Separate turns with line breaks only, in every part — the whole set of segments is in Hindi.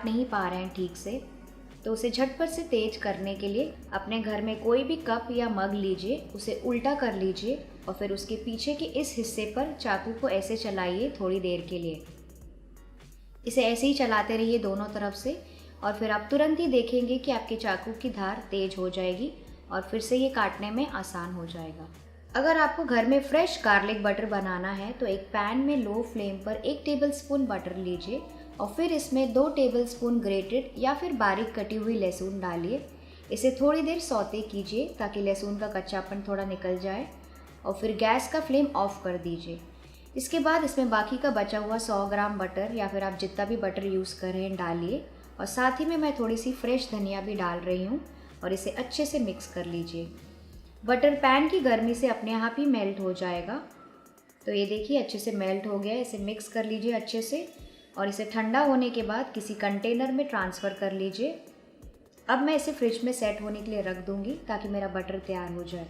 नहीं पा रहे हैं ठीक से, तो उसे झटपट से तेज करने के लिए अपने घर में कोई भी कप या मग लीजिए, उसे उल्टा कर लीजिए और फिर उसके पीछे के इस हिस्से पर चाकू को ऐसे चलाइए थोड़ी देर के लिए। इसे ऐसे ही चलाते रहिए दोनों तरफ से और फिर आप तुरंत ही देखेंगे कि आपके चाकू की धार तेज हो जाएगी और फिर से ये काटने में आसान हो जाएगा। अगर आपको घर में फ्रेश गार्लिक बटर बनाना है तो एक पैन में लो फ्लेम पर 1 टेबलस्पून बटर लीजिए और फिर इसमें 2 टेबलस्पून ग्रेटेड या फिर बारीक कटी हुई लहसुन डालिए। इसे थोड़ी देर सौते कीजिए ताकि लहसुन का कच्चापन थोड़ा निकल जाए और फिर गैस का फ्लेम ऑफ कर दीजिए। इसके बाद इसमें बाकी का बचा हुआ 100 ग्राम बटर या फिर आप जितना भी बटर यूज़ कर रहे हैं डालिए और साथ ही में मैं थोड़ी सी फ्रेश धनिया भी डाल रही हूँ और इसे अच्छे से मिक्स कर लीजिए। बटर पैन की गर्मी से अपने आप ही मेल्ट हो जाएगा। तो ये देखिए अच्छे से मेल्ट हो गया है। इसे मिक्स कर लीजिए अच्छे से और इसे ठंडा होने के बाद किसी कंटेनर में ट्रांसफ़र कर लीजिए। अब मैं इसे फ्रिज में सेट होने के लिए रख दूँगी ताकि मेरा बटर तैयार हो जाए।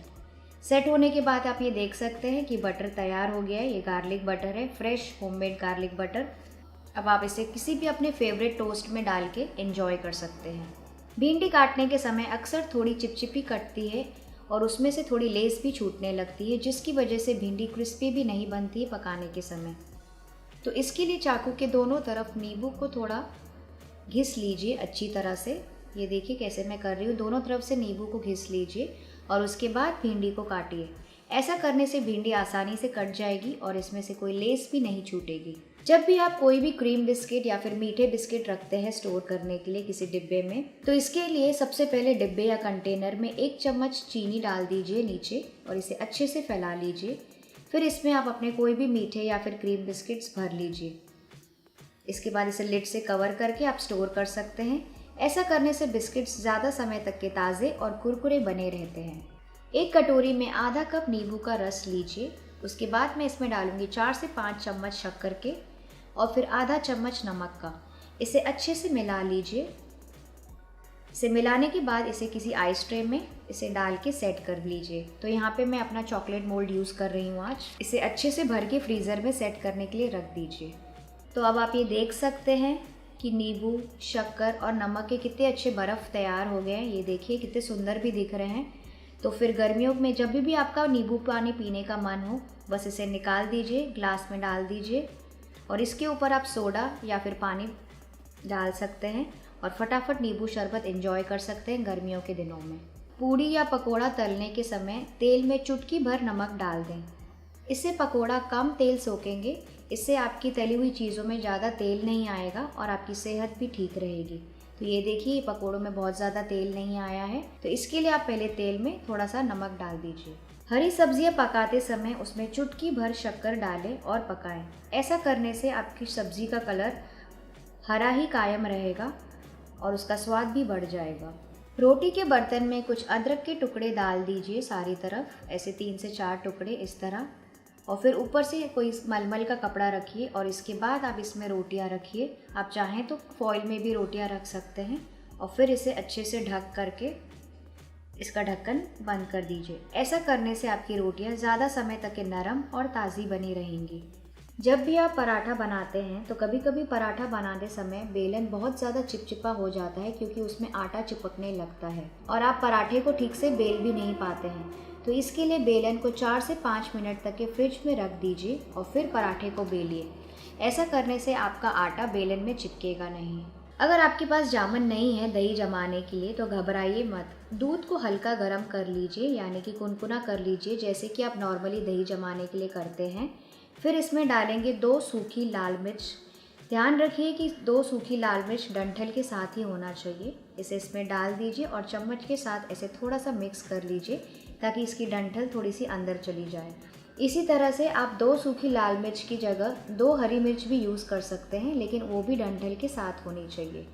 सेट होने के बाद आप ये देख सकते हैं कि बटर तैयार हो गया है। ये गार्लिक बटर है, फ्रेश होममेड गार्लिक बटर। अब आप इसे किसी भी अपने फेवरेट टोस्ट में डाल के एंजॉय कर सकते हैं। भिंडी काटने के समय अक्सर थोड़ी चिपचिपी कटती है और उसमें से थोड़ी लेस भी छूटने लगती है, जिसकी वजह से भिंडी क्रिस्पी भी नहीं बनती है पकाने के समय। तो इसके लिए चाकू के दोनों तरफ नींबू को थोड़ा घिस लीजिए अच्छी तरह से। ये देखिए कैसे मैं कर रही हूँ, दोनों तरफ से नींबू को घिस लीजिए और उसके बाद भिंडी को काटिए। ऐसा करने से भिंडी आसानी से कट जाएगी और इसमें से कोई लेस भी नहीं छूटेगी। जब भी आप कोई भी क्रीम बिस्किट या फिर मीठे बिस्किट रखते हैं स्टोर करने के लिए किसी डिब्बे में, तो इसके लिए सबसे पहले डिब्बे या कंटेनर में 1 चम्मच चीनी डाल दीजिए नीचे और इसे अच्छे से फैला लीजिए। फिर इसमें आप अपने कोई भी मीठे या फिर क्रीम बिस्किट्स भर लीजिए। इसके बाद इसे लिड से कवर करके आप स्टोर कर सकते हैं। ऐसा करने से बिस्किट्स ज़्यादा समय तक के ताज़े और कुरकुरे बने रहते हैं। एक कटोरी में आधा कप नींबू का रस लीजिए। उसके बाद मैं इसमें डालूंगी 4 से 5 चम्मच शक्कर के और फिर आधा चम्मच नमक का। इसे अच्छे से मिला लीजिए। इसे मिलाने के बाद इसे किसी आइस ट्रे में इसे डाल के सेट कर लीजिए। तो यहाँ पे मैं अपना चॉकलेट मोल्ड यूज़ कर रही हूँ आज। इसे अच्छे से भर के फ्रीज़र में सेट करने के लिए रख दीजिए। तो अब आप ये देख सकते हैं कि नींबू, शक्कर और नमक के कितने अच्छे बर्फ़ तैयार हो गए हैं। ये देखिए कितने सुंदर भी दिख रहे हैं। तो फिर गर्मियों में जब भी आपका नींबू पानी पीने का मन हो, बस इसे निकाल दीजिए, ग्लास में डाल दीजिए और इसके ऊपर आप सोडा या फिर पानी डाल सकते हैं और फटाफट नींबू शरबत एंजॉय कर सकते हैं गर्मियों के दिनों में। पूड़ी या पकोड़ा तलने के समय तेल में चुटकी भर नमक डाल दें। इससे पकोड़ा कम तेल सोखेंगे। इससे आपकी तली हुई चीज़ों में ज़्यादा तेल नहीं आएगा और आपकी सेहत भी ठीक रहेगी। तो ये देखिए पकोड़ों में बहुत ज़्यादा तेल नहीं आया है। तो इसके लिए आप पहले तेल में थोड़ा सा नमक डाल दीजिए। हरी सब्जियां पकाते समय उसमें चुटकी भर शक्कर डालें और पकाएं। ऐसा करने से आपकी सब्जी का कलर हरा ही कायम रहेगा और उसका स्वाद भी बढ़ जाएगा। रोटी के बर्तन में कुछ अदरक के टुकड़े डाल दीजिए सारी तरफ, ऐसे 3 से 4 टुकड़े इस तरह, और फिर ऊपर से कोई मलमल का कपड़ा रखिए और इसके बाद आप इसमें रोटियां रखिए। आप चाहें तो फॉइल में भी रोटियां रख सकते हैं और फिर इसे अच्छे से ढक करके इसका ढक्कन बंद कर दीजिए। ऐसा करने से आपकी रोटियां ज़्यादा समय तक के नरम और ताज़ी बनी रहेंगी। जब भी आप पराठा बनाते हैं तो कभी कभी पराठा बनाते समय बेलन बहुत ज़्यादा चिपचिपा हो जाता है क्योंकि उसमें आटा चिपकने लगता है और आप पराठे को ठीक से बेल भी नहीं पाते हैं। तो इसके लिए बेलन को 4 से 5 मिनट तक के फ्रिज में रख दीजिए और फिर पराठे को बेलिए। ऐसा करने से आपका आटा बेलन में चिपकेगा नहीं। अगर आपके पास जामन नहीं है दही जमाने के लिए तो घबराइए मत। दूध को हल्का गर्म कर लीजिए, यानी कि कुनकुना कर लीजिए, जैसे कि आप नॉर्मली दही जमाने के लिए करते हैं। फिर इसमें डालेंगे 2 सूखी लाल मिर्च। ध्यान रखिए कि 2 सूखी लाल मिर्च डंठल के साथ ही होना चाहिए। इसे इसमें डाल दीजिए और चम्मच के साथ ऐसे थोड़ा सा मिक्स कर लीजिए ताकि इसकी डंठल थोड़ी सी अंदर चली जाए। इसी तरह से आप 2 सूखी लाल मिर्च की जगह 2 हरी मिर्च भी यूज़ कर सकते हैं, लेकिन वो भी डंठल के साथ होनी चाहिए।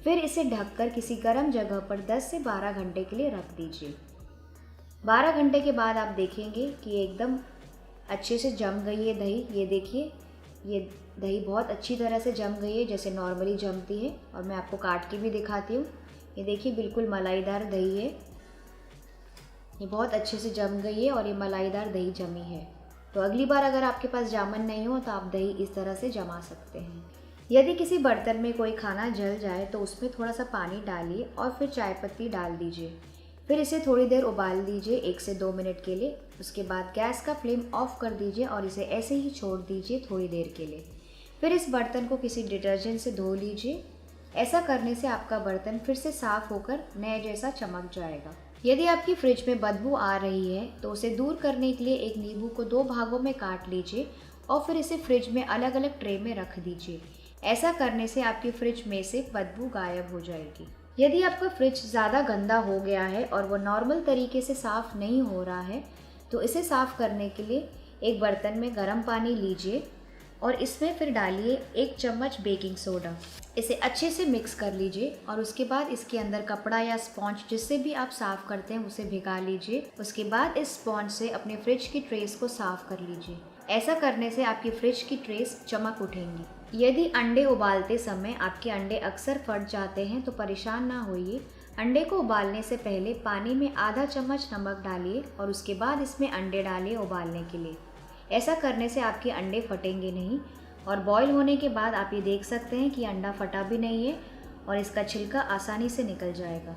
फिर इसे ढककर किसी गर्म जगह पर 10 से 12 घंटे के लिए रख दीजिए। 12 घंटे के बाद आप देखेंगे कि एकदम अच्छे से जम गई है दही। ये देखिए ये दही बहुत अच्छी तरह से जम गई है, जैसे नॉर्मली जमती है। और मैं आपको काट के भी दिखाती हूँ। ये देखिए बिल्कुल मलाईदार दही है, ये बहुत अच्छे से जम गई है और ये मलाईदार दही जमी है। तो अगली बार अगर आपके पास जामन नहीं हो तो आप दही इस तरह से जमा सकते हैं। यदि किसी बर्तन में कोई खाना जल जाए तो उसमें थोड़ा सा पानी डालिए और फिर चाय पत्ती डाल दीजिए। फिर इसे थोड़ी देर उबाल दीजिए 1 से 2 मिनट के लिए। उसके बाद गैस का फ्लेम ऑफ कर दीजिए और इसे ऐसे ही छोड़ दीजिए थोड़ी देर के लिए। फिर इस बर्तन को किसी डिटर्जेंट से धो लीजिए। ऐसा करने से आपका बर्तन फिर से साफ होकर नए जैसा चमक जाएगा। यदि आपकी फ्रिज में बदबू आ रही है तो उसे दूर करने के लिए एक नींबू को 2 भागों में काट लीजिए और फिर इसे फ्रिज में अलग अलग ट्रे में रख दीजिए। ऐसा करने से आपकी फ्रिज में से बदबू गायब हो जाएगी। यदि आपका फ्रिज ज़्यादा गंदा हो गया है और वो नॉर्मल तरीके से साफ़ नहीं हो रहा है तो इसे साफ़ करने के लिए एक बर्तन में गर्म पानी लीजिए और इसमें फिर डालिए 1 चम्मच बेकिंग सोडा। इसे अच्छे से मिक्स कर लीजिए और उसके बाद इसके अंदर कपड़ा या स्पॉन्ज जिससे भी आप साफ़ करते हैं उसे भिगा लीजिए। उसके बाद इस स्पॉन्ज से अपने फ्रिज की ट्रेस को साफ़ कर लीजिए। ऐसा करने से आपकी फ्रिज की ट्रेस चमक उठेंगी। यदि अंडे उबालते समय आपके अंडे अक्सर फट जाते हैं तो परेशान ना होइए। अंडे को उबालने से पहले पानी में आधा चम्मच नमक डालिए और उसके बाद इसमें अंडे डालिए उबालने के लिए। ऐसा करने से आपके अंडे फटेंगे नहीं और बॉईल होने के बाद आप ये देख सकते हैं कि अंडा फटा भी नहीं है और इसका छिलका आसानी से निकल जाएगा।